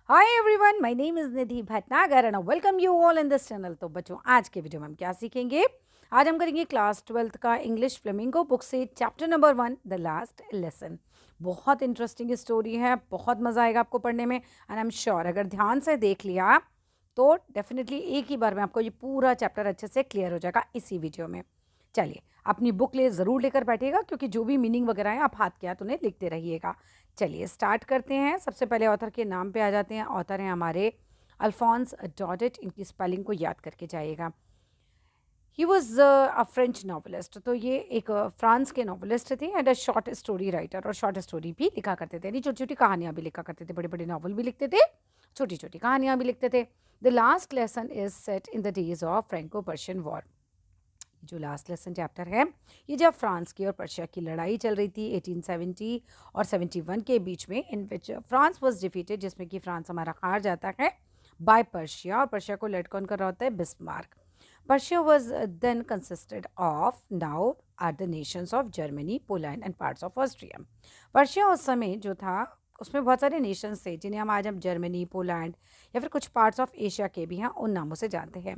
Hi everyone, my name is Nidhi Bhatnagar and welcome you all in this channel. तो बच्चों, आज के video में हम क्या सीखेंगे? आज हम करेंगे क्लास 12th का इंग्लिश फ्लेमिंगो बुक से chapter number 1 the last lesson. बहुत इंटरेस्टिंग स्टोरी है, बहुत मज़ा आएगा आपको पढ़ने में एंड आई एम श्योर अगर ध्यान से देख लिया तो डेफिनेटली एक ही बार में आपको ये पूरा चैप्टर अच्छे से क्लियर हो जाएगा इसी वीडियो में। चलिए, अपनी बुक ले ज़रूर लेकर बैठिएगा क्योंकि जो भी मीनिंग वगैरह है आप हाथ के हाथ उन्हें लिखते रहिएगा। चलिए स्टार्ट करते हैं। सबसे पहले ऑथर के नाम पे आ जाते हैं। ऑथर हैं हमारे अल्फॉन्स डॉडेट। इनकी स्पेलिंग को याद करके जाइएगा। He was a French novelist. तो ये एक फ्रांस के नॉवलिस्ट थे and a short story writer, और शॉर्ट स्टोरी भी लिखा करते थे, यानी छोटी छोटी कहानियाँ भी लिखा करते थे। बड़े बड़े नॉवल भी लिखते थे, छोटी छोटी कहानियाँ भी लिखते थे। The last lesson is set in the days of Franco Persian war. जो लास्ट लेसन चैप्टर है, ये जब फ्रांस की और पर्शिया की लड़ाई चल रही थी 1870 और 71 के बीच में, in which France was defeated, जिसमें कि फ्रांस हमारा हार जाता है बाय पर्शिया, और पर्शिया को लेड कौन कर रहा होता है? Bismarck. Persia was then consisted of now are the nations of Germany, Poland and parts of Austria. Persia उस समय जो था उसमें बहुत सारे नेशंस थे जिन्हें हम आज हम जर्मनी, पोलैंड या फिर कुछ पार्ट्स ऑफ एशिया के भी हैं उन नामों से जानते हैं।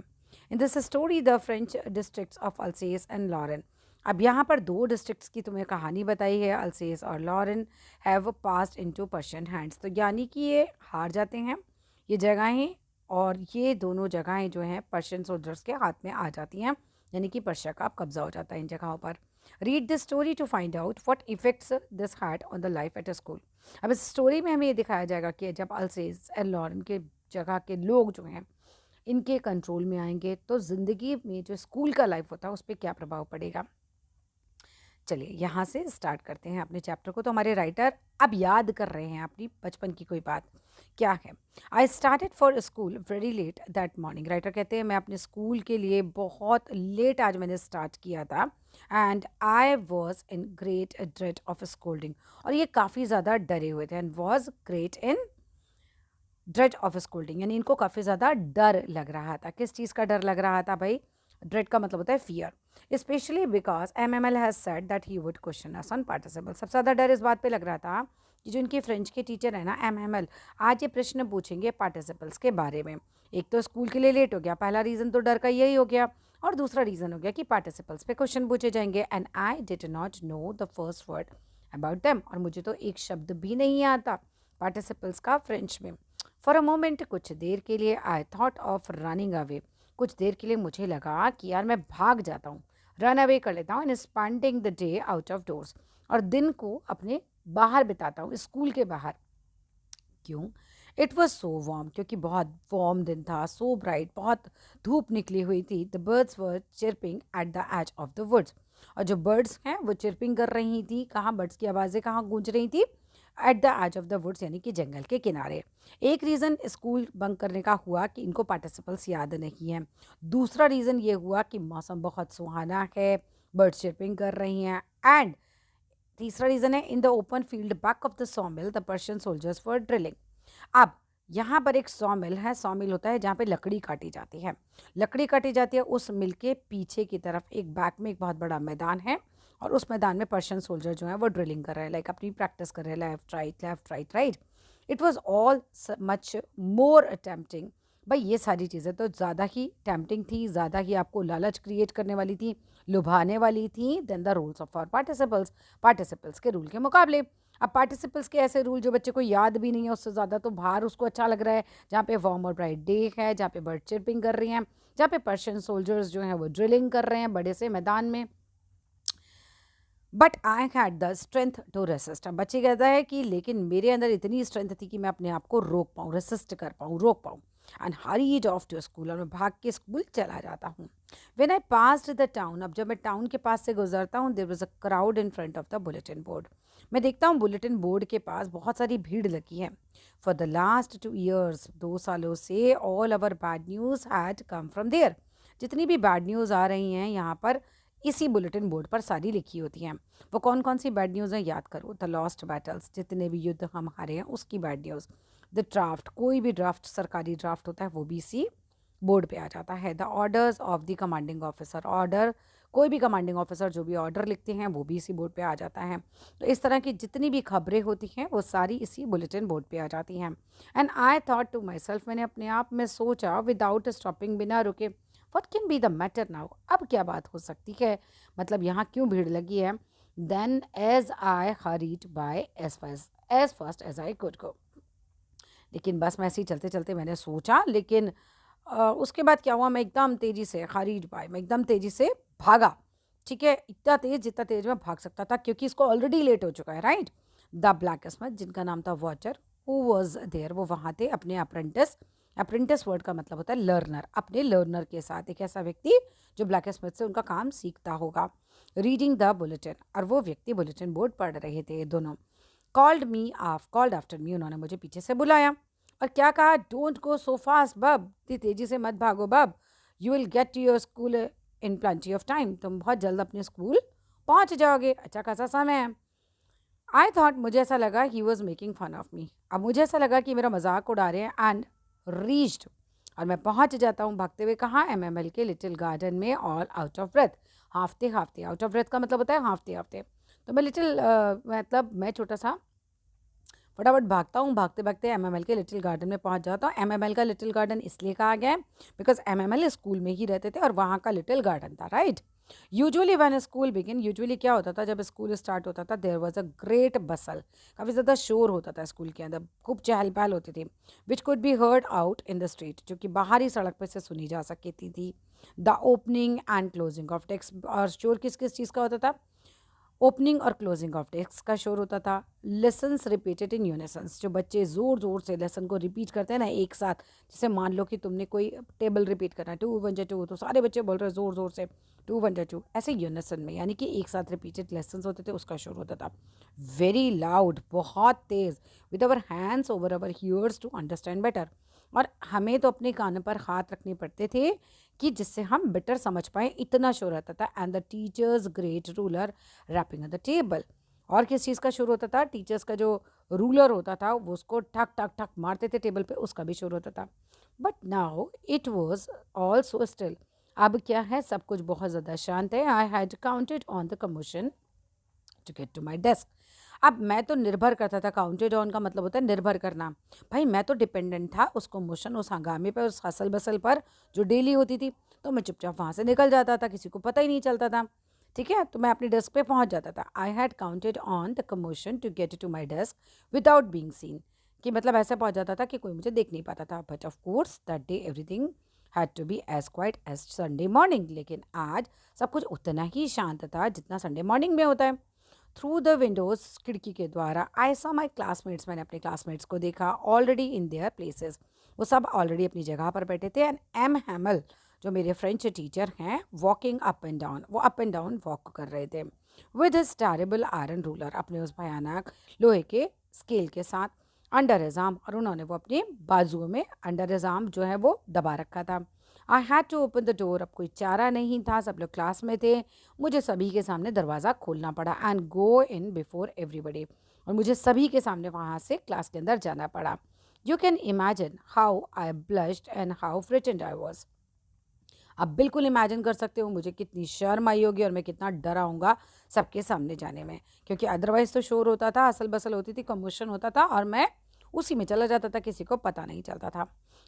In this story the French districts of Alsace and Lorraine. अब यहाँ पर दो डिस्ट्रिक्ट्स की तुम्हें कहानी बताई है, अल्सेस और Lorraine, have passed into Persian hands. तो यानी कि ये हार जाते हैं ये जगहें, और ये दोनों जगहें जो हैं पर्शियन सोल्जर्स के हाथ में आ जाती हैं, यानी कि पर्शिया का अब कब्जा हो जाता है इन जगहों पर। Read this story to find out what effects this had on the life at a school. अब इस स्टोरी में हमें ये दिखाया जाएगा कि जब अल्सेस एंड लॉरेन के जगह के लोग जो हैं इनके कंट्रोल में आएंगे तो ज़िंदगी में जो स्कूल का लाइफ होता है उस पर क्या प्रभाव पड़ेगा। चलिए यहाँ से स्टार्ट करते हैं अपने चैप्टर को। तो हमारे राइटर अब याद कर रहे हैं अपनी बचपन की कोई बात। क्या है? I started for school very let that morning. Writer कहते हैं मैं अपने स्कूल के लिए बहुत लेट आज मैंने स्टार्ट किया था। And I was in great dread of scolding, और ये काफ़ी ज़्यादा डरे हुए थे। And was great in dread of scolding, यानी इनको काफ़ी ज़्यादा डर लग रहा था। किस चीज़ का डर लग रहा था भाई? ड्रेड का मतलब होता है fear. Specially because MML has said that he would question us on participle. सबसे ज़्यादा डर इस बात पे लग रहा था कि जो इनके फ्रेंच के टीचर है ना एमएमएल, आज ये प्रश्न पूछेंगे पार्टिसिपल्स के बारे में। एक तो स्कूल के लिए लेट हो गया, पहला रीज़न तो डर का यही हो गया, और दूसरा रीज़न हो गया कि पार्टिसिपल्स पे क्वेश्चन पूछे जाएंगे। And I did not know the first word about them, और मुझे तो एक शब्द भी नहीं आता पार्टिसिपल्स का फ्रेंच में। फॉर अ मोमेंट, कुछ देर के लिए, I thought of running away. कुछ देर के लिए मुझे लगा कि यार मैं भाग जाता हूँ, रन अवे कर लेता हूँ, in spending the day out of doors, और दिन को अपने बाहर बिताता हूँ, स्कूल के बाहर। क्यों? इट वॉज सो वार्म, क्योंकि बहुत वार्म दिन था। सो ब्राइट, बहुत धूप निकली हुई थी। The birds were chirping at the edge of the woods, और जो बर्ड्स हैं वो चिरपिंग कर रही थी। कहाँ बर्ड्स की आवाज़ें कहाँ गूंज रही थी? At the edge of the woods, यानी कि जंगल के किनारे। एक रीज़न स्कूल बंक करने का हुआ कि इनको पार्टिसिपल्स याद नहीं हैं। दूसरा रीज़न ये हुआ कि मौसम बहुत सुहाना है, बर्ड्स चिरपिंग कर रही हैं। एंड तीसरा रीज़न है in the open field back of the सॉमिल the Persian soldiers for drilling. अब यहाँ पर एक सॉ मिल है। सॉ मिल होता है जहाँ पे लकड़ी काटी जाती है। लकड़ी काटी जाती है, उस मिल के पीछे की तरफ एक बैक में एक बहुत बड़ा मैदान है, और उस मैदान में पर्शियन सोल्जर जो है वो ड्रिलिंग कर रहे हैं, लाइक अपनी प्रैक्टिस कर रहे हैं, left right left right right. It was all much more tempting. भाई ये सारी चीज़ें तो ज़्यादा ही टेम्पटिंग थी, ज़्यादा ही आपको लालच क्रिएट करने वाली थी, लुभाने वाली थी then the rules of our participles, participles के रूल के मुकाबले। अब पार्टिसिपल्स के ऐसे रूल जो बच्चे को याद भी नहीं है, उससे ज़्यादा तो बाहर उसको अच्छा लग रहा है, जहाँ पे वार्म और ब्राइट डे है, जहाँ पे बर्ड चिरपिंग कर रही हैं, जहाँ पे पर्शियन सोल्जर्स जो हैं वो ड्रिलिंग कर रहे हैं बड़े से मैदान में। But I had the strength to resist. अब बच्चे कहता है कि लेकिन मेरे अंदर इतनी स्ट्रेंथ थी कि मैं अपने आप को रोक पाऊँ, रेसिस्ट कर पाऊँ, रोक पाऊँ। And hurried off to school, और मैं भाग के स्कूल चला जाता हूँ। When I passed the town, अब जब मैं टाउन के पास से गुजरता हूँ, there was a crowd in front of the bulletin board. मैं देखता हूँ बुलेटिन बोर्ड के पास बहुत सारी भीड़ लगी है। फॉर द लास्ट 2 years, 2 सालों से all our bad news had come from there. जितनी भी बैड न्यूज़ आ रही हैं यहाँ पर इसी बुलेटिन बोर्ड पर सारी लिखी होती हैं। वो कौन कौन सी बैड न्यूज़ है याद करो। द लॉस्ट बैटल्स, जितने भी युद्ध हम हारे हैं उसकी बैड न्यूज़। द ड्राफ्ट, कोई भी ड्राफ्ट सरकारी ड्राफ्ट होता है वो भी इसी बोर्ड पे आ जाता है। The orders of the commanding officer, order कोई भी कमांडिंग ऑफिसर जो भी ऑर्डर लिखते हैं वो भी इसी बोर्ड पे आ जाता है। तो इस तरह की जितनी भी खबरें होती हैं वो सारी इसी बुलेटिन बोर्ड पे आ जाती हैं। And I thought to myself, मैंने अपने आप में सोचा विदाउट स्टॉपिंग, बिना रुके, what can be the matter now, अब क्या बात हो सकती है, मतलब यहाँ क्यों भीड़ लगी है। Then as I hurried by as fast as I could go, लेकिन बस मैं ऐसे ही चलते चलते मैंने सोचा, लेकिन उसके बाद क्या हुआ, मैं एकदम तेज़ी से खारिज पाई, मैं एकदम तेज़ी से भागा। ठीक है, इतना तेज़ जितना तेज़ मैं भाग सकता था, क्योंकि इसको ऑलरेडी लेट हो चुका है, राइट। द ब्लैक स्मिथ, जिनका नाम था वॉचर, हु वॉज देयर, वो वहाँ थे अपने अप्रेंटिस। अप्रेंटिस वर्ड का मतलब होता है लर्नर, अपने लर्नर के साथ, एक ऐसा व्यक्ति जो ब्लैक स्मिथ से उनका काम सीखता होगा। रीडिंग द बुलेटिन, और वो व्यक्ति बुलेटिन बोर्ड पढ़ रहे थे दोनों। कॉल्ड आफ्टर मी, उन्होंने मुझे पीछे से बुलाया और क्या कहा, डोंट गो सो फास्ट बब, इतनी तेजी से मत भागो bub, you will get to your school in plenty of time, तुम बहुत जल्द अपने स्कूल पहुंच जाओगे, अच्छा खासा समय है। आई थॉट, मुझे ऐसा लगा he was making fun of me, अब मुझे ऐसा लगा कि मेरा मजाक उड़ा रहे हैं। एंड रीच्ड, और मैं पहुंच जाता हूँ भागते हुए कहाँ, MML के लिटिल गार्डन में, ऑल आउट ऑफ ब्रेथ, हाफते हाफते, आउट ऑफ ब्रेथ का मतलब होता है हाफते हाफते। तो मैं मतलब मैं छोटा सा फटाफट भागता हूँ, भागते भागते MML के लिटिल गार्डन में पहुँच जाता हूँ। MML का लिटिल गार्डन इसलिए कहा गया है बिकॉज MML स्कूल में ही रहते थे और वहाँ का लिटिल गार्डन था, right. Usually when school begin, usually क्या होता था जब स्कूल स्टार्ट होता था, देयर वाज अ ग्रेट बसल, काफ़ी ज़्यादा शोर होता था स्कूल के अंदर, खूब चहल पहल होती थी, which could be heard out in the street, जो कि बाहरी सड़क पर से सुनी जा सकती थी। The opening and closing of text, और शोर किस किस चीज़ का होता था, ओपनिंग और क्लोजिंग ऑफ टेक्स्ट का शोर होता था। लेसन्स रिपीटेड इन यूनिसन्स, जो बच्चे ज़ोर ज़ोर से लेसन को रिपीट करते हैं ना एक साथ, जैसे मान लो कि तुमने कोई टेबल रिपीट करना है, 2 1 2, तो सारे बच्चे बोल रहे हैं ज़ोर ज़ोर से 2 1 2, ऐसे यूनिसन में, यानी कि एक साथ रिपीटेड लेसन्स होते थे, उसका शोर होता था। वेरी लाउड, बहुत तेज़, with our hands over our ears to understand better, और हमें तो अपने कानों पर हाथ रखने पड़ते थे कि जिससे हम बेटर समझ पाएँ, इतना शोर रहता था। And the teacher's great ruler rapping on the table, और किस चीज़ का शोर होता था, टीचर्स का जो रूलर होता था वो उसको ठक ठक ठक मारते थे टेबल पे, उसका भी शोर होता था। But now it was all so still, अब क्या है, सब कुछ बहुत ज़्यादा शांत है। I had counted on the commotion to get to my desk, अब मैं तो निर्भर करता था, काउंटेड ऑन का मतलब होता है निर्भर करना, भाई मैं तो डिपेंडेंट था उस कमोशन, उस हंगामे पर, उस हसल बसल पर जो डेली होती थी। तो मैं चुपचाप वहाँ से निकल जाता था, किसी को पता ही नहीं चलता था। ठीक है, तो मैं अपनी डेस्क पे पहुँच जाता था। I had counted on the commotion to get to my desk without being seen, कि मतलब ऐसे पहुँच जाता था कि कोई मुझे देख नहीं पाता था। But of course that day everything had to be as quiet as Sunday morning, लेकिन आज सब कुछ उतना ही शांत था जितना संडे मॉर्निंग में होता है। थ्रू द विंडोज, खिड़की के द्वारा, आई सॉ माई क्लासमेट्स, मैंने अपने क्लासमेट्स को देखा, ऑलरेडी इन देयर प्लेसेस, वो सब ऑलरेडी अपनी जगह पर बैठे थे। एंड एम हैमल, जो मेरे फ्रेंच टीचर हैं, वॉकिंग अप एंड डाउन, वो अप एंड डाउन वॉक कर रहे थे with his terrible iron ruler, अपने उस भयानक लोहे के स्केल के साथ, अंडर एजाम, और उन्होंने वो अपने बाजुओं में अंडर एजाम जो है वो दबा रखा था। I had to open the door, अब कोई चारा नहीं था, सब लोग क्लास में थे, मुझे सभी के सामने दरवाज़ा खोलना पड़ा and go in before everybody, और मुझे सभी के सामने वहाँ से क्लास के अंदर जाना पड़ा। You can imagine how I blushed and how frightened I was, आप बिल्कुल इमेजिन कर सकते हो मुझे कितनी शर्म आई होगी और मैं कितना डरा हूँगा सबके सामने जाने में, क्योंकि अदरवाइज तो शोर होता था, असल बसल होती थी, कमोशन होता था, और मैं उसी में चला जाता था, किसी को पता नहीं चलता था।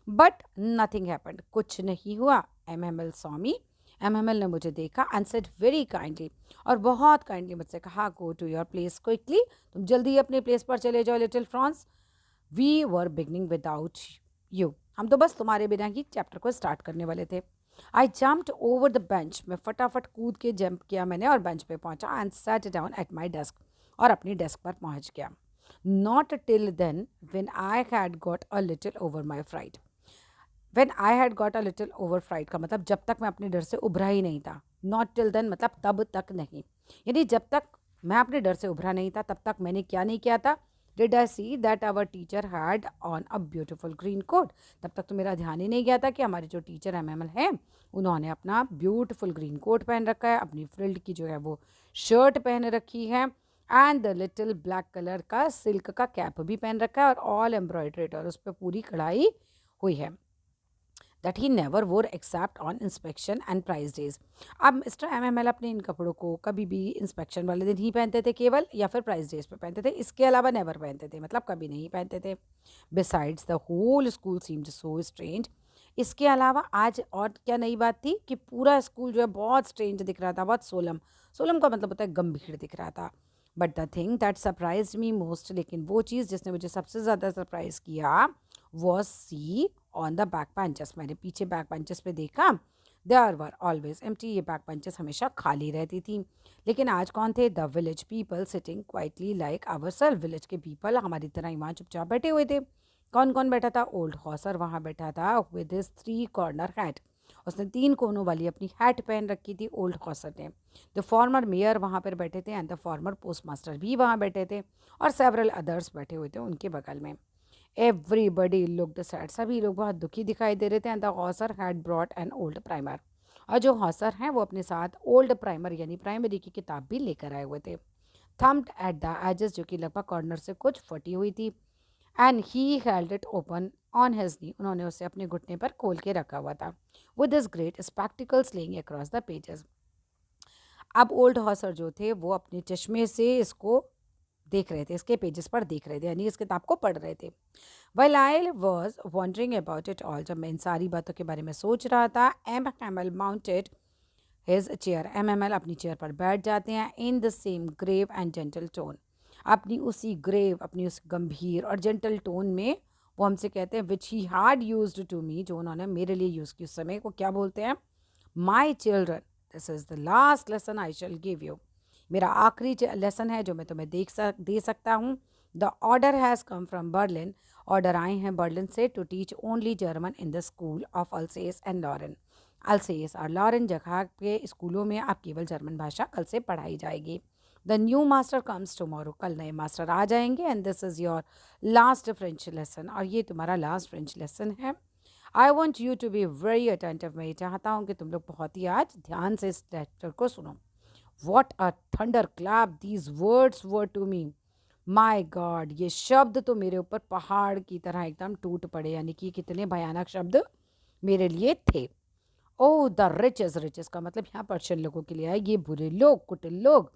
बट नथिंग हैपेंड, कुछ नहीं हुआ। MML सॉ मी, MML ने मुझे देखा एंड सेड वेरी काइंडली, और बहुत काइंडली मुझसे कहा, go to your place quickly, तुम जल्दी ही अपने प्लेस पर चले जाओ little Franz, we were beginning without you, हम तो बस तुम्हारे बिना ही चैप्टर को स्टार्ट करने वाले थे। आई जम्प्ड ओवर द बेंच, मैं फटाफट कूद के जंप किया मैंने और बेंच पे पहुंचा and sat down at my desk, और अपनी डेस्क पर पहुंच गया। Not till then when I had got a little over my fright, when I had got a little over fright का मतलब जब तक मैं अपने डर से उभरा ही नहीं था। नॉट टिल देन मतलब तब तक नहीं, यानी जब तक मैं अपने डर से उभरा नहीं था तब तक मैंने क्या नहीं किया था। Did I see that our teacher had on a beautiful green coat, तब तक तो मेरा ध्यान ही नहीं गया था कि हमारे जो टीचर MML हैं उन्होंने अपना ब्यूटिफुल ग्रीन कोट पहन रखा है, अपनी फ्रिल्ड की जो है वो शर्ट पहन रखी है, and the little black colour का सिल्क का कैप भी पहन रखा है, और ऑल एम्ब्रॉयड्रेड, और उस पर पूरी कढ़ाई हुई है। दैट ही नेवर वोर except on inspection and price days. अब मिस्टर एमएमएल अपने इन कपड़ों को कभी भी इंस्पेक्शन वाले दिन ही पहनते थे केवल, या फिर प्राइस डेज पे पहनते थे, इसके अलावा नेवर पहनते थे, मतलब कभी नहीं पहनते थे। Besides the whole school seemed so strange. इसके अलावा आज और क्या नई बात थी कि पूरा स्कूल जो है बहुत स्ट्रेंज दिख रहा था, बहुत सोलम। सोलम का मतलब होता है गंभीर दिख रहा था। But the thing that surprise me most, लेकिन वो चीज़ जिसने मुझे सबसे ज़्यादा सरप्राइज किया, was see on the back benches. मैंने पीछे बैक बेंचेस पे देखा, देयर वर ऑलवेज एम्प्टी, ये बैक बेंचेस हमेशा खाली रहती थी। लेकिन आज कौन थे? The village people sitting quietly like ourselves. Village के पीपल हमारी तरह ही वहाँ चुपचाप बैठे हुए थे। कौन कौन बैठा था? ओल्ड हॉसर वहाँ बैठा था विद हिज 3 कॉर्नर हैट। उसने 3 कोनों वाली अपनी हैट पहन रखी थी ओल्ड हॉसर ने। द फॉर्मर मेयर वहाँ पर बैठे थे and the former post master भी वहाँ बैठे थे, और सेवरल अदर्स बैठे हुए थे उनके बगल में। एवरीबडी लुक्ड सैड, सभी लोग बहुत दुखी दिखाई दे रहे थे। And the Hauser had brought an old primer, और जो हॉसर हैं वो अपने साथ ओल्ड प्राइमर यानी प्राइमरी की किताब भी लेकर आए हुए थे। थम्प्ड एट द एजेस, जो कि लगभग कॉर्नर से कुछ फटी हुई थी। And he held it open on his knee, उन्होंने उसे अपने घुटने पर खोल के रखा हुआ था। With his great spectacles laying across the pages. अब ओल्ड हॉसर जो थे वो अपने चश्मे से इसको देख रहे थे, इसके पेजेस पर देख रहे थे, यानी इस किताब को पढ़ रहे थे। Well I was wondering about it all, जब मैं इन सारी बातों के बारे में सोच रहा था, M ML mounted his chair, M M L अपनी चेयर पर बैठ जाते हैं in the same grave and gentle tone, अपनी उसी ग्रेव, अपनी उस गंभीर और जेंटल टोन में वो हमसे कहते हैं, which he had used to me, जो उन्होंने मेरे लिए यूज़ की उस समय को क्या बोलते हैं? My children, this is the last lesson I shell give you, मेरा आखिरी लेसन है जो मैं तुम्हें दे सकता हूँ। The order has come from Berlin, order आए हैं बर्लिन से, to teach only German in the school of Alsace and Lorraine. Alsace और लॉरेन जगह के स्कूलों में अब केवल जर्मन भाषा कल से पढ़ाई जाएगी। The new master comes tomorrow, कल नए मास्टर आ जाएंगे। And this is your last French lesson, और ये तुम्हारा लास्ट फ्रेंच लेसन है। I want you to be very attentive, मैं ये चाहता हूँ कि तुम लोग बहुत ही आज ध्यान से इस लेक्चर को सुनो। What a thunderclap these words were to me. My God, ये शब्द तो मेरे ऊपर पहाड़ की तरह एकदम टूट पड़े, यानी कि कितने भयानक शब्द मेरे लिए थे। ओह द रिचेस, रिचेस का मतलब यहाँ पर्शियन लोगों के लिए है, ये बुरे लोग, कुटिल लोग।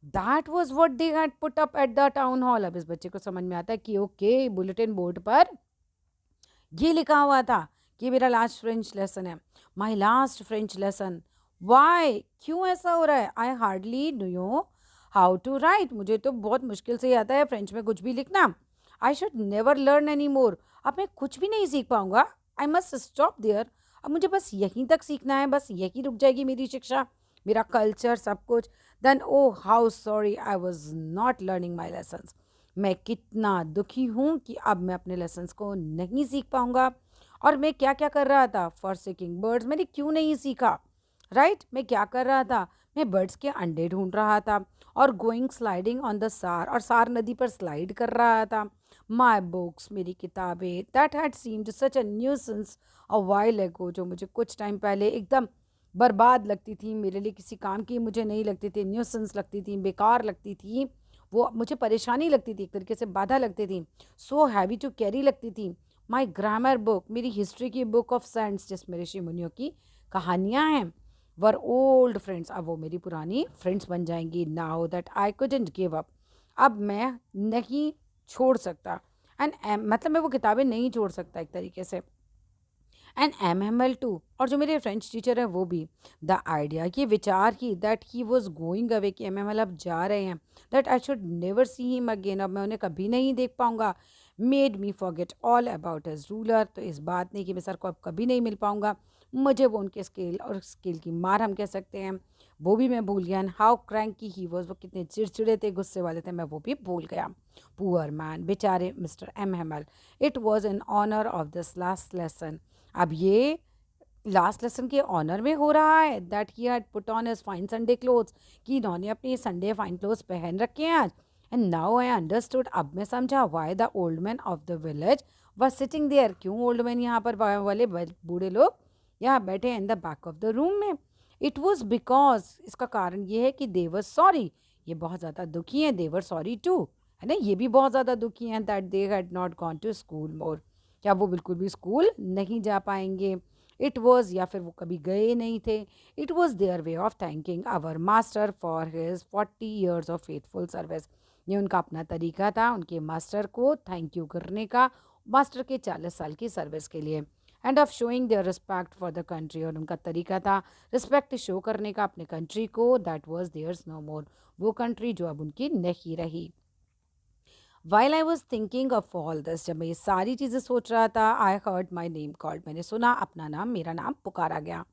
That was what they had put up at the town hall. अब इस बच्चे को समझ में आता है कि ओके, बुलेटिन बोर्ड पर ये लिखा हुआ था कि मेरा लास्ट फ्रेंच लेसन है, my last French lesson. Why, क्यों ऐसा हो रहा है? I hardly know how to write, मुझे तो बहुत मुश्किल से आता है फ्रेंच में कुछ भी लिखना। आई should never learn any more, अब मैं कुछ भी नहीं सीख पाऊंगा। आई मस्ट स्टॉप देयर, अब मुझे बस यहीं तक सीखना है, बस यहीं रुक जाएगी मेरी शिक्षा, मेरा कल्चर, सब कुछ। Then oh how sorry I was not learning my lessons, मैं कितना दुखी हूँ कि अब मैं अपने लेसन्स को नहीं सीख पाऊँगा। और मैं क्या क्या कर रहा था? फॉर सीकिंग बर्ड्स, मैंने क्यों नहीं सीखा? राइट, मैं क्या कर रहा था? मैं बर्ड्स के अंडे ढूंढ रहा था, और गोइंग स्लाइडिंग ऑन द सार, और सार नदी पर स्लाइड कर रहा था। माई बुक्स, मेरी किताबें, that had seemed such a nuisance a while एगो, जो मुझे कुछ टाइम पहले एकदम बर्बाद लगती थी, मेरे लिए किसी काम की मुझे नहीं लगती थी, न्यूसेंस लगती थी, बेकार लगती थी, वो मुझे परेशानी लगती थी, एक तरीके से बाधा लगती थी, सो हैवी टू कैरी लगती थी। माई ग्रामर बुक, मेरी हिस्ट्री की बुक ऑफ साइंस जिसमें ऋषि मुनियों की कहानियाँ हैं, वर ओल्ड फ्रेंड्स, अब वो मेरी पुरानी फ्रेंड्स बन जाएंगी। Now that I couldn't give up, अब मैं नहीं छोड़ सकता। एंड मतलब मैं वो किताबें नहीं छोड़ सकता एक तरीके से। एंड MML2, और जो मेरे फ्रेंच टीचर हैं वो भी। द आइडिया, ये विचार ही, that he was going away, कि MML अब जा रहे हैं, that I should never see him again, अब मैं उन्हें कभी नहीं देख पाऊंगा। Made me forget all about his ruler, तो इस बात ने कि मैं सर को अब कभी नहीं मिल पाऊंगा, मुझे वो उनके स्केल और स्केल की मार हम कह सकते हैं, वो भी मैं भूल गया। And how cranky he was, वो कितने चिड़चिड़े थे, गुस्से वाले थे, मैं वो भी भूल गया। पुअर मैन, बेचारे Mister MML, it was in honour of this last lesson, अब ये लास्ट लेसन के ऑनर में हो रहा है, that he had put on his fine Sunday clothes, कि इन्होंने अपने संडे फाइन क्लोथ्स पहन रखे हैं आज। एंड नाउ आई अंडरस्टूड, अब मैं समझा, why the old man of the village was sitting there, क्यों ओल्ड मैन यहाँ पर वाले बूढ़े लोग यहाँ बैठे in the back of the room में। इट वॉज बिकॉज, इसका कारण ये है कि दे वर सॉरी, ये बहुत ज़्यादा दुखी हैं, दे वर सॉरी टू, है ना, ये भी बहुत ज़्यादा दुखी हैं, that they had not gone to school more, क्या वो बिल्कुल भी स्कूल नहीं जा पाएंगे। इट वॉज या फिर वो कभी गए नहीं थे. It was their way of thanking our master for his 40 years of faithful service. ये उनका अपना तरीका था उनके मास्टर को थैंक यू करने का, मास्टर के 40 साल की सर्विस के लिए. End of showing there respect for the country, और उनका तरीका था रिस्पेक्ट शो करने का अपने कंट्री को. दैट वॉज देयर्स नो मोर, वो कंट्री जो अब उनकी नहीं रही. While I was thinking of all this, जब मैं ये सारी चीज़ें सोच रहा था, I heard my name called, मैंने सुना अपना नाम, मेरा नाम पुकारा गया.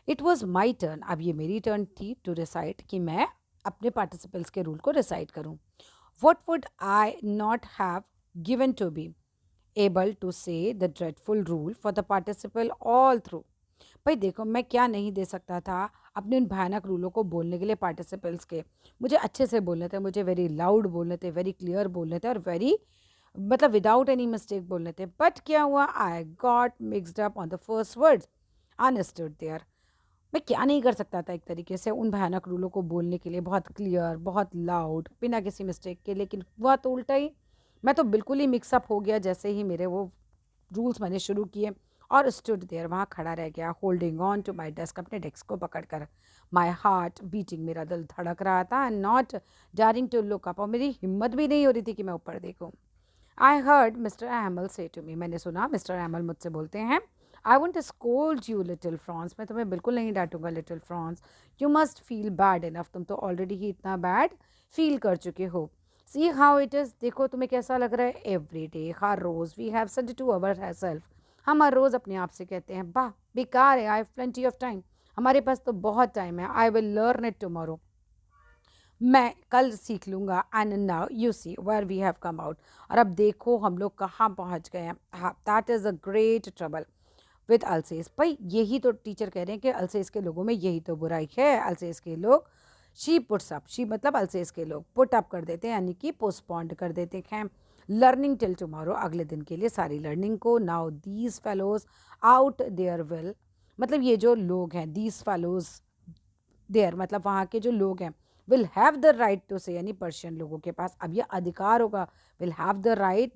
इट वॉज माई टर्न, अब ये मेरी टर्न थी टू डिसाइड कि मैं अपने पार्टिसिपल्स के रूल को डिसाइड करूँ. What would I not have given to be able to say the dreadful rule for the participle all through. भाई देखो, मैं क्या नहीं दे सकता था अपने उन भयानक रूलों को बोलने के लिए पार्टिसिपल्स के. मुझे अच्छे से बोलने थे, मुझे वेरी लाउड बोलने थे, वेरी क्लियर बोलने थे, और वेरी मतलब विदाउट एनी मिस्टेक बोलने थे. बट क्या हुआ, I got mixed up on the first words, understood there. मैं क्या नहीं कर सकता था एक तरीके से उन भयानक रूलों को बोलने के लिए, बहुत क्लियर, बहुत लाउड, बिना किसी मिस्टेक के. लेकिन हुआ तो उल्टा ही, मैं तो बिल्कुल ही मिक्सअप हो गया जैसे ही मेरे वो रूल्स मैंने शुरू किए. और स्टूड देयर, वहाँ खड़ा रह गया, holding on to my desk, अपने डेस्क को पकड़ कर. माई हार्ट बीटिंग, मेरा दिल धड़क रहा था, and not daring to look up, और मेरी हिम्मत भी नहीं हो रही थी कि मैं ऊपर देखूँ. I heard Mr Hamel say to me, मैंने सुना मिस्टर एमल मुझसे बोलते हैं, I won't scold you little Franz, मैं तुम्हें बिल्कुल नहीं डांटूंगा little Franz. You must feel bad enough, तुम तो ऑलरेडी ही इतना बैड फील कर चुके हो. सी हाउ इट इज़, देखो तुम्हें कैसा लग रहा है. एवरी डे, हर रोज़, we have said to ourselves, हम हर रोज़ अपने आप से कहते हैं, वाह बेकार है, I have plenty of time, हमारे पास तो बहुत टाइम है. I will learn it tomorrow, मैं कल सीख लूँगा. And now you see where we have come out, और अब देखो हम लोग कहाँ पहुँच गए हैं. हाँ, that is a great trouble with अल्सेस. भाई यही तो टीचर कह रहे हैं कि अल्सेस के लोगों में यही तो बुराई है. अल्सेस के लोग, शी पुट्स अप, शी मतलब अल्सेस के लोग पुट अप कर देते हैं, यानी कि पोस्टपोन्ड कर देते हैं लर्निंग टिल टुमारो, अगले दिन के लिए सारी लर्निंग को. Now these fellows out there will, मतलब ये जो लोग हैं, दीज फेलोज देयर मतलब वहाँ के जो लोग हैं, will have the right to say, यानी पर्शियन लोगों के पास अब ये अधिकार होगा. Will have the right,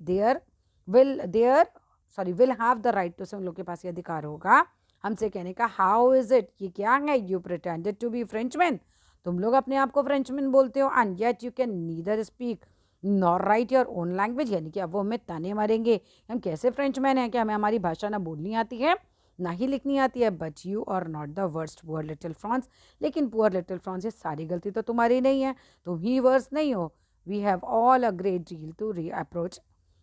will have the right to say, उन लोगों के पास ये अधिकार होगा हमसे कहने का, हाउ इज इट, ये क्या है, you pretended to be Frenchman, तुम लोग अपने आप को फ्रेंचमैन बोलते हो, and yet you can neither speak nor write your own language, यानी कि अब वो हमें ताने मारेंगे, हम कैसे फ्रेंचमैन हैं, क्या हमें हमारी भाषा ना बोलनी आती है ना ही लिखनी आती है. But you are not the worst poor little Franz, लेकिन पुअर लिटिल फ्रांस, ये सारी गलती तो तुम्हारी नहीं है, तुम ही वर्स नहीं हो. We have all a great deal to reproach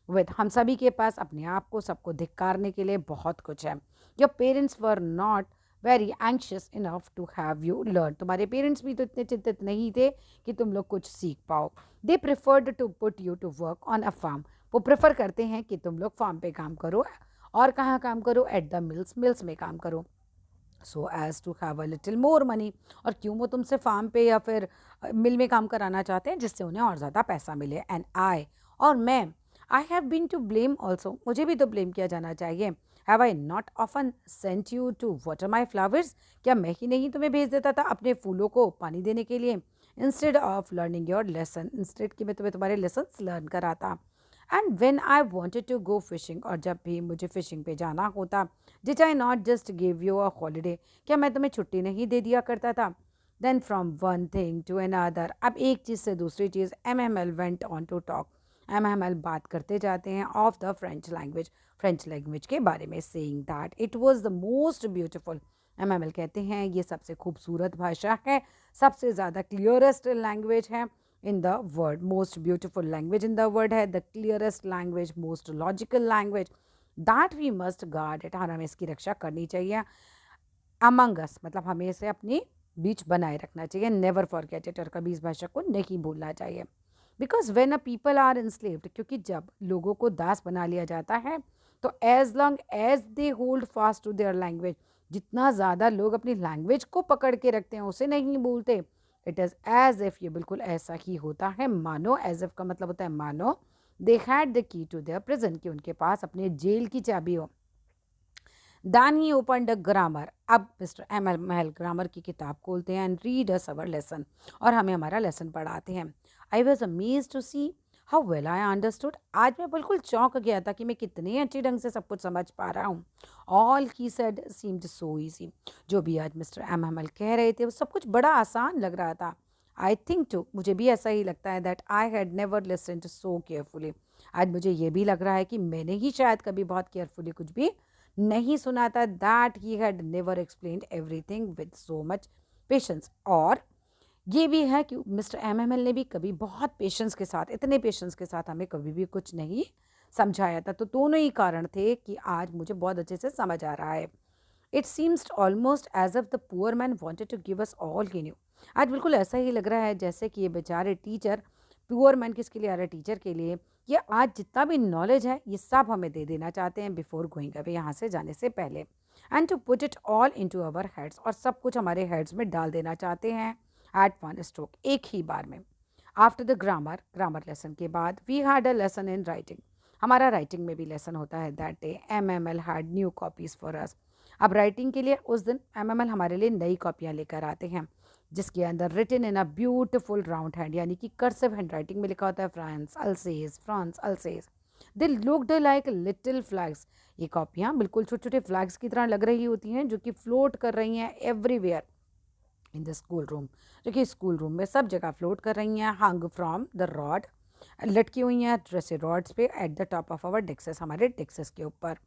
with, हम सभी के पास अपने आप को, सबको धिक्कारने के लिए बहुत कुछ है. Your parents were not very anxious enough to have you learn, तुम्हारे पेरेंट्स भी तो इतने चिंतित नहीं थे कि तुम लोग कुछ सीख पाओ. They preferred to put you to work on a farm, वो प्रेफर करते हैं कि तुम लोग फार्म पे काम करो. और कहाँ काम करो, एट द मिल्स, मिल्स में काम करो. So as to have a little more money, और क्यों वो तुमसे फार्म पे या फिर मिल में काम कराना चाहते हैं, जिससे उन्हें और ज़्यादा पैसा मिले. एंड आई, और मैं, I have been to blame also, मुझे भी तो ब्लेम किया जाना चाहिए. Have I not often sent you to water my flowers, क्या मैं ही नहीं तुम्हें भेज देता था अपने फूलों को पानी देने के लिए. Instead of learning your lesson, instead कि मैं तुम्हें तुम्हारे लेसन लर्न कराता. And when I wanted to go fishing, और जब भी मुझे फिशिंग पे जाना होता, did I not just give you a holiday, क्या मैं तुम्हें छुट्टी नहीं दे दिया करता था. Then from one thing to another, अब एक चीज़ से दूसरी चीज़, MML went on to talk, MML बात करते जाते हैं of the French language, French language के बारे में, saying that it was the most beautiful. MML कहते हैं ये सबसे खूबसूरत भाषा है, सबसे ज़्यादा क्लियरेस्ट लैंग्वेज है in the world, most beautiful language in the world है, the clearest language, most logical language, that we must guard it, हमें इसकी रक्षा करनी चाहिए. among us मतलब हमें इसे अपनी बीच बनाए रखना चाहिए. never forget it, और कभी इस भाषा को नहीं भूलना चाहिए. Because when a people are enslaved, क्योंकि जब लोगों को दास बना लिया जाता है, तो as long as they hold fast to their language, जितना ज़्यादा लोग अपनी लैंग्वेज को पकड़ के रखते हैं, उसे नहीं भूलते, इट इज़ एज इफ़, ये बिल्कुल ऐसा ही होता है मानो, एज इफ़ का मतलब होता है मानो, they had the key to their prison, कि उनके पास अपने जेल की चाबी हो. Then he open the grammar, अब मिस्टर ML महल ग्रामर की किताब खोलते हैं, and read us our lesson, और हमें हमारा लेसन पढ़ाते हैं. I was amazed to see how well I understood. आज मैं बिल्कुल चौंक गया था कि मैं कितने अच्छे ढंग से सब कुछ समझ पा रहा हूँ। All he said seemed so easy. जो भी आज मिस्टर एम हमल कह रहे थे वो सब कुछ बड़ा आसान लग रहा था। आई थिंक टू, मुझे भी ऐसा ही लगता है that I had never listened so carefully. आज मुझे ये भी लग रहा है कि मैंने ही शायद कभी बहुत केयरफुली कुछ भी नहीं सुना था। That he had never explained everything with so much patience. और ये भी है कि मिस्टर एमएमएल ने भी कभी बहुत पेशेंस के साथ, इतने पेशेंस के साथ हमें कभी भी कुछ नहीं समझाया था। तो दोनों ही कारण थे कि आज मुझे बहुत अच्छे से समझ आ रहा है। It seems almost as if the poor man wanted to give us all he knew. आज बिल्कुल ऐसा ही लग रहा है जैसे कि ये बेचारे टीचर, पुअर मैन किसके लिए आ रहा है? टीचर के लिए। ये आज जितना भी नॉलेज है ये सब हमें दे देना चाहते हैं बिफोर गोइंग अवे, यहाँ से जाने से पहले। And to put it all into our heads, और सब कुछ हमारे हेड्स में डाल देना चाहते हैं एट वन स्ट्रोक, एक ही बार में। आफ्टर द ग्रामर लेसन के बाद we had a lesson in writing. हमारा राइटिंग में भी लेसन होता है that day. MML had new copies for us. अब राइटिंग के लिए उस दिन एमएमएल हमारे लिए नई कॉपियाँ लेकर आते हैं जिसके अंदर written in a beautiful round hand, यानी कि कर्सिव हैंड राइटिंग में लिखा होता है France Alsace. They looked like little flags. ये कॉपियाँ बिल्कुल छोटे छोटे फ्लैग्स की तरह लग रही होती हैं जो कि फ्लोट कर रही हैं everywhere in the school room, जो कि स्कूल रूम में सब जगह फ्लोट कर रही हैं। हंग फ्रॉम द रॉड, लटकी हुई हैं ड्रेसे रॉड्स पे at the top of our desks, हमारे डेस्क्स के ऊपर।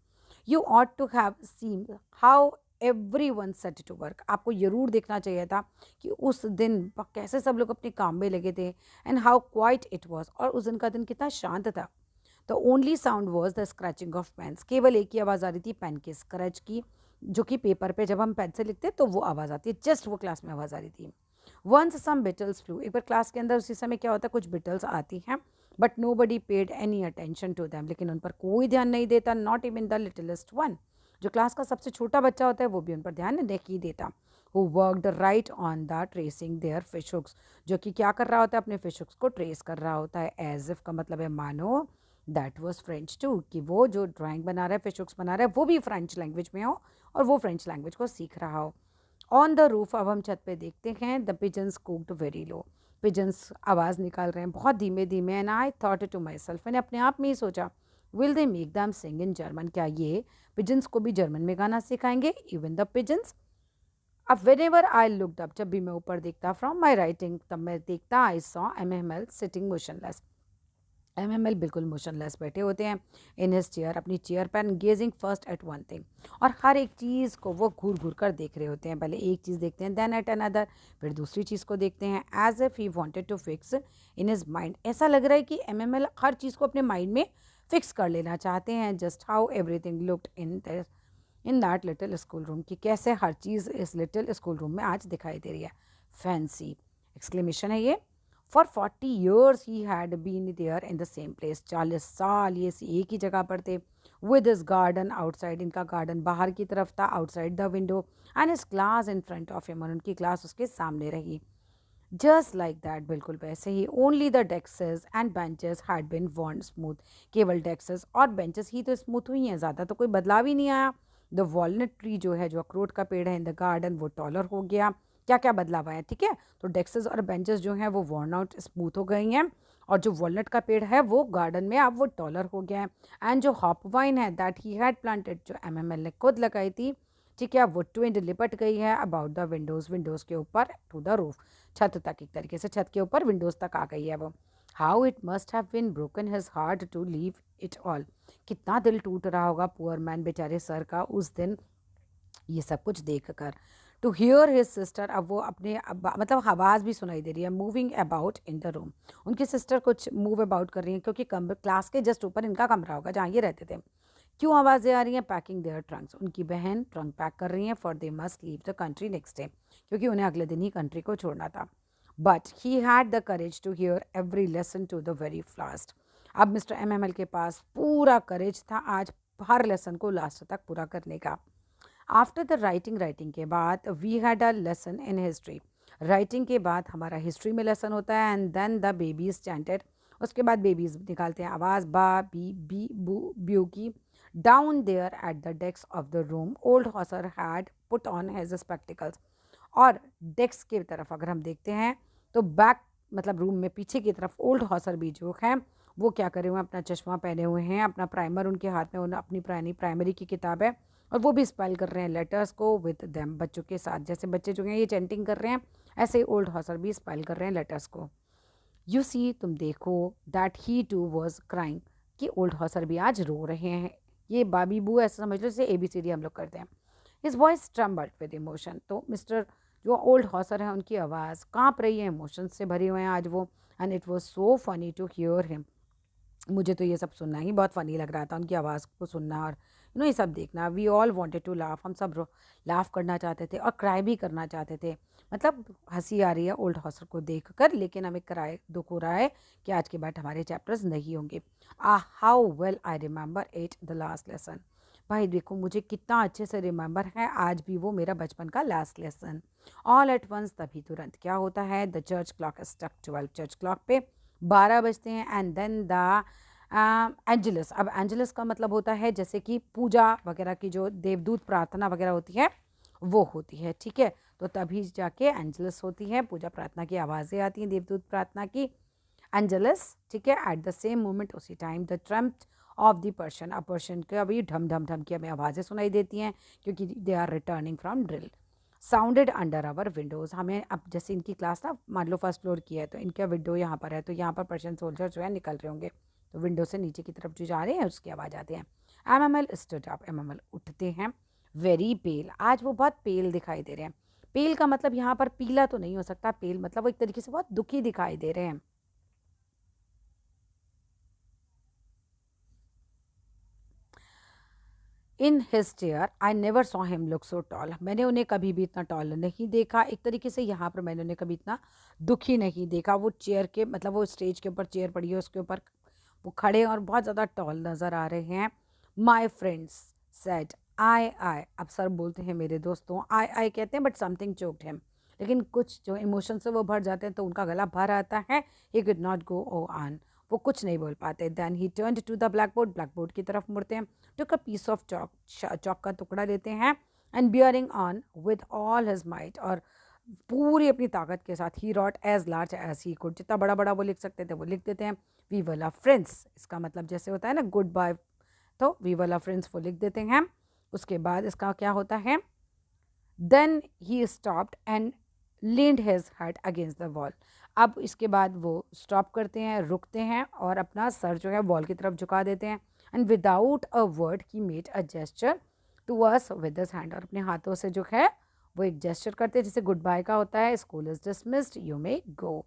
You ought to have seen how every one set to work. आपको जरूर देखना चाहिए था कि उस दिन कैसे सब लोग अपने काम में लगे थे। And how quiet it was, और उस दिन का दिन कितना शांत था। The only sound was the scratching of pens. केवल एक ही आवाज़ आ रही थी, पेन के स्क्रैच की, जो कि पेपर पे जब हम पेन से लिखते तो वो आवाज़ आती है। जस्ट वो क्लास में आवाज़ आ रही थी। वंस सम बिटल्स फ्लू, एक बार क्लास के अंदर उसी समय क्या होता है, कुछ बिटल्स आती हैं but nobody paid any attention to them, लेकिन उन पर कोई ध्यान नहीं देता, not even the littlest one. जो क्लास का सबसे छोटा बच्चा होता है वो भी उन पर ध्यान नहीं देता। Who worked right on the tracing their fish hooks, जो कि क्या कर रहा होता है, अपने फिश हुक्स को ट्रेस कर रहा होता है। एज इफ का मतलब है मानो। दैट वॉज फ्रेंच टू, कि वो जो ड्राइंग बना रहा है, फिश हुक्स बना रहा है, वो भी फ्रेंच लैंग्वेज में हो और वो फ्रेंच लैंग्वेज को सीख रहा हो। ऑन द रूफ, अब हम छत पे देखते हैं, the pigeons cooed very low. Pigeons आवाज़ निकाल रहे हैं बहुत धीमे धीमे। And I thought to myself, मैंने अपने आप में ही सोचा, will they make them sing in German, क्या ये पिजन्स को भी जर्मन में गाना सिखाएंगे? Even the pigeons. अब whenever I looked up, जब भी मैं ऊपर देखता फ्रॉम माई राइटिंग, तब मैं देखता I saw MML sitting motionless. MML बिल्कुल मोशनलेस बैठे होते हैं इन हिज चेयर, अपनी चेयर पर, gazing first at one thing, और हर एक चीज़ को वो घूर घूर कर देख रहे होते हैं। पहले एक चीज़ देखते हैं, देन एट अनदर, फिर दूसरी चीज़ को देखते हैं। As if he wanted to fix in his mind, ऐसा लग रहा है कि एमएमएल हर चीज़ को अपने माइंड में फिक्स कर लेना चाहते हैं। Just how everything looked in that little school room, कि कैसे हर चीज़ इस लिटिल स्कूल रूम में आज दिखाई दे रही है। फैंसी एक्सक्लेमेशन है ये। For 40 years he had been there in the same place, 40 साल ये एक ही जगह पर थे। विद इज गार्डन आउटसाइड, इनका गार्डन बाहर की तरफ था, outside the window, and his class in front of him, और उनकी क्लास उसके सामने रही। जस्ट लाइक दैट, बिल्कुल वैसे ही। Only the desks and benches had been worn smooth, केवल डेस्क्स और बेंचेस ही तो स्मूथ हुई हैं, ज़्यादा तो कोई बदलाव ही नहीं आया। द वॉलनट ट्री, जो है जो अखरोट का पेड़ है इन द गार्डन, वो टॉलर हो गया। क्या क्या बदलाव आया, ठीक है। तो डेस्क्स और बेंचेस जो हैं वो वर्न आउट स्मूथ हो गई हैं, और जो वॉलनट का पेड़ है वो गार्डन में अब वो टॉलर हो गया है। एंड जो हॉप वाइन है दैट ही हैड प्लांटेड, जो एमएमएल ने खुद लगाई थी, ठीक है, वो ट्विंड लिपट गई है अबाउट द विंडोज़, विंडोज़ के ऊपर, टू द रूफ, छत तक, एक तरीके से छत के ऊपर विंडोज़ तक आ गई है वो। How it must have been broken his heart to leave it all, कितना दिल टूट रहा होगा पुअर मैन बेचारे सर का उस दिन ये सब कुछ देख कर। टू हियर हिज सिस्टर, अब वो अपने मतलब आवाज़ भी सुनाई दे रही है, moving about in the room, उनकी सिस्टर कुछ मूव अबाउट कर रही हैं, क्योंकि क्लास के जस्ट ऊपर इनका कमरा होगा जहाँ ये रहते थे। क्यों आवाज़ें आ रही हैं? पैकिंग देयर ट्रंक्स, उनकी बहन ट्रंक पैक कर रही हैं, for they must leave the country next day, क्योंकि उन्हें अगले दिन ही कंट्री को छोड़ना था। But he had the courage to hear every lesson to the very last. अब मिस्टर एमएमएल के पास पूरा करेज था आज हर लेसन को लास्ट तक पूरा करने का। आफ्टर द राइटिंग के बाद we had a lesson in history, writing के बाद हमारा हिस्ट्री में लेसन होता है। And then the babies chanted, उसके बाद बेबीज निकालते हैं आवाज़, बा बी बू ब्यू की। Down there at the desk of the room old Hauser had put on his spectacles, और डेस्क की तरफ अगर हम देखते हैं तो बैक मतलब रूम में पीछे की तरफ ओल्ड हॉसर भी जो है वो क्या करे हुए हैं, अपना चश्मा पहने हुए हैं, अपना प्राइमर उनके हाथ में, अपनी पुरानी प्राइमरी की किताब है और वो भी स्पेल कर रहे हैं लेटर्स को विद देम, बच्चों के साथ। जैसे बच्चे जो हैं ये चैंटिंग कर रहे हैं, ऐसे ही ओल्ड हॉसर भी स्पेल कर रहे हैं लेटर्स को। यू सी, तुम देखो, that he too was crying, कि ओल्ड हॉसर भी आज रो रहे हैं। ये बाबी बू ऐसा समझ लो जैसे ABCD हम लोग करते हैं। His voice trembled with emotion, तो मिस्टर जो ओल्ड हॉसर है उनकी आवाज़ कांप रही है, इमोशंस से भरी हुए हैं आज वो। And it was so funny to hear him, मुझे तो ये सब सुनना ही बहुत फ़नी लग रहा था, उनकी आवाज़ को सुनना और ये सब देखना। We all wanted to laugh, हम सब लाफ करना चाहते थे और क्राई भी करना चाहते थे। मतलब हंसी आ रही है ओल्ड हॉस्टर को देखकर, लेकिन हमें क्राई दुख हो रहा है कि आज के बाद हमारे चैप्टर्स नहीं होंगे। How well I remember it the last lesson, भाई देखो मुझे कितना अच्छे से रिमेंबर है आज भी वो मेरा बचपन का last lesson. All at once, तभी तुरंत क्या होता है, the church clock struck 12, church clock पे 12 बजते हैं। एंड देन द एंजलस, अब एंजलस का मतलब होता है जैसे कि पूजा वगैरह की जो देवदूत प्रार्थना वगैरह होती है वो होती है, ठीक है। तो तभी जाके एंजलस होती है, पूजा प्रार्थना की आवाज़ें आती हैं देवदूत प्रार्थना की, एंजलस, ठीक है। एट द सेम मोमेंट, उसी time, the Trump of the Persian, अब पर्शन के अभी ढम ढम ढम की हमें आवाज़ें सुनाई देती हैं क्योंकि they are returning from drill. Sounded under our windows, हमें अब जैसे इनकी क्लास ना मान लो फर्स्ट फ्लोर की है तो इनका विंडो यहाँ पर है, तो यहाँ पर पर्शियन सोल्जर जो है निकल रहे होंगे, तो विंडो से नीचे की तरफ जो जा रहे हैं उसकी आवाज़ आती है। एमएमएल स्टूड अप, एमएमएल उठते हैं। वेरी पेल, आज वो बहुत पेल दिखाई दे रहे हैं। पेल का मतलब यहाँ पर पीला तो नहीं हो सकता, पेल मतलब वो एक तरीके से बहुत दुखी दिखाई दे रहे हैं। In his chair I never saw him look so tall, मैंने उन्हें कभी भी इतना टॉल नहीं देखा। एक तरीके से यहाँ पर मैंने उन्हें कभी इतना दुखी नहीं देखा। वो चेयर के मतलब वो स्टेज के ऊपर चेयर पड़ी है उसके ऊपर वो खड़े और बहुत ज़्यादा टॉल नज़र आ रहे हैं। माई फ्रेंड्स सेड आई, अब सर बोलते हैं मेरे दोस्तों, आई कहते हैं बट समथिंग चोक्ड हिम, लेकिन कुछ जो इमोशन से वो भर जाते हैं तो उनका गला भर आता है। He could not go on, वो कुछ नहीं बोल पाते। Then he turned to the blackboard, blackboard की तरफ मुड़ते हैं। took a piece of chalk, चौक का टुकड़ा लेते हैं। And bearing on with all his might, और पूरी अपनी ताकत के साथ he wrote as large as he could, जितना बड़ा बड़ा वो लिख सकते थे वो लिख देते हैं। वी वर लव फ्रेंड्स, इसका मतलब जैसे होता है ना गुड बाय, तो वी वर लव फ्रेंड्स वो लिख देते हैं। उसके बाद इसका क्या होता है, then he stopped and leaned his head against the wall, अब इसके बाद वो स्टॉप करते हैं, रुकते हैं और अपना सर जो है वॉल की तरफ झुका देते हैं। And without a word he made a gesture to us with his hand, और अपने हाथों से जो है वो एक जेस्चर करते हैं जैसे गुड बाय का होता है, school is dismissed you may go,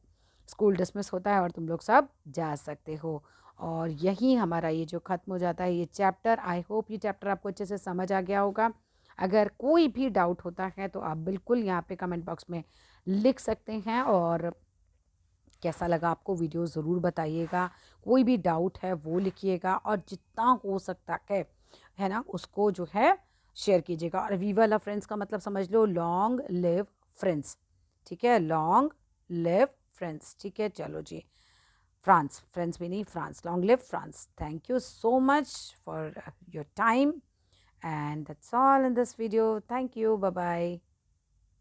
school dismiss होता है और तुम लोग सब जा सकते हो। और यही हमारा ये जो ख़त्म हो जाता है ये चैप्टर। आई होप ये चैप्टर आपको अच्छे से समझ आ गया होगा। अगर कोई भी डाउट होता है तो आप बिल्कुल यहाँ पे कमेंट बॉक्स में लिख सकते हैं, और कैसा लगा आपको वीडियो ज़रूर बताइएगा। कोई भी डाउट है वो लिखिएगा और जितना हो सकता है ना उसको जो है शेयर कीजिएगा। और वी वाला फ्रेंड्स का मतलब समझ लो लॉन्ग लिव फ्रेंड्स, ठीक है, लॉन्ग लिव फ्रेंड्स, ठीक है। चलो जी, फ्रांस, फ्रेंड्स भी नहीं, France, long live France. Thank you so much for your time, and that's all in this video. Thank you. Bye bye.